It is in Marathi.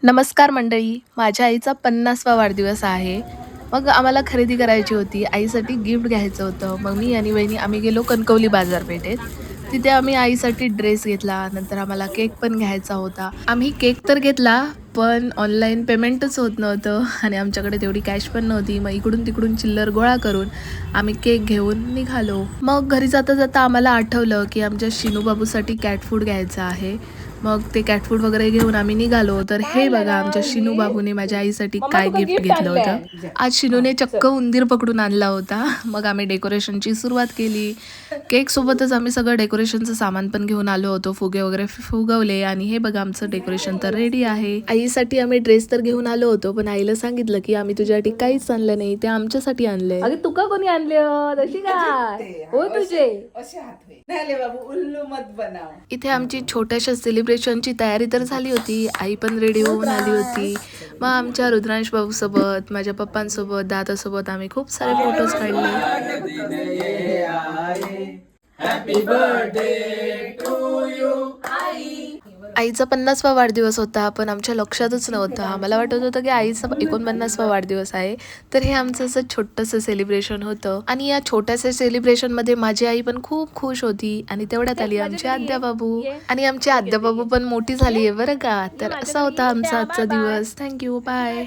नमस्कार मंडळी, माझ्या आईचा 50वा वाढदिवस आहे. मग आम्हाला खरेदी करायची होती. आईसाठी गिफ्ट घ्यायचं होतं. मग मी आणि वहिनी आम्ही गेलो कणकवली बाजारपेठेत. तिथे आम्ही आईसाठी ड्रेस घेतला. नंतर आम्हाला केक पण घ्यायचा होता. आम्ही केक तर घेतला, पण ऑनलाईन पेमेंटच होत नव्हतं आणि आमच्याकडे तेवढी कॅश पण नव्हती. मग इकडून-तिकडून चिल्लर गोळा करून आम्ही केक घेऊन निघालो. मग घरी जाता-जाता आम्हाला आठवलं, की आमच्या शिनू बाबूसाठी कॅट फूड घ्यायचं आहे. मग ते कॅट फूड वगैरे घेऊन आम्ही निघालो. तर हे बघा आमच्या शिनू बाबूने माझ्या आईसाठी मम्मा काय तुका गिफ्ट गिफ्ट घेतलं होतं. आणलंय. आज शिनूने चक्क उंदीर पकडून आणला होता. मग आम्ही डेकोरेशनची सुरुवात केली. केक सोबतच आम्ही सगळं डेकोरेशनचं सामान पण घेऊन आलो होतो. फुगे वगैरे फुगवले आणि हे बघा आमचं डेकोरेशन तर रेडी आहे. आईसाठी आम्ही ड्रेस तर घेऊन आलो होतो, पण आईला सांगितलं की आम्ही तुझ्यासाठी काहीच आणलं नाही, ते आमच्यासाठी आणलंय. अगे तुका कोणी आणले हो? तशी काय हो तुझे असे हात होय नाही बाबू उल्लू मत बनाव. इथे आमची छोट्याशा सेलिब्रेशनची तयारी तर झाली होती. आई पण रेडी होऊन आली होती. मग आमच्या रुद्रांश भाऊसोबत, माझ्या पप्पांसोबत, दादासोबत आम्ही खूप सारे फोटोज काढले. आईचा 50वा वाढदिवस होता, पण आमच्या लक्षातच नव्हता. मला वाटत होतं की आईचा 49वा वाढदिवस आहे. तर हे आमचं असं छोटंसं सेलिब्रेशन होतं आणि या छोट्याशा सेलिब्रेशनमध्ये माझी आई पण खूप खुश होती आणि तेवढ्यात आली आमची आद्या बाबू आणि आमची आद्या बाबू पण मोठी झाली आहे बरं का. तर असा होता आमचा आजचा दिवस. Thank you, bye.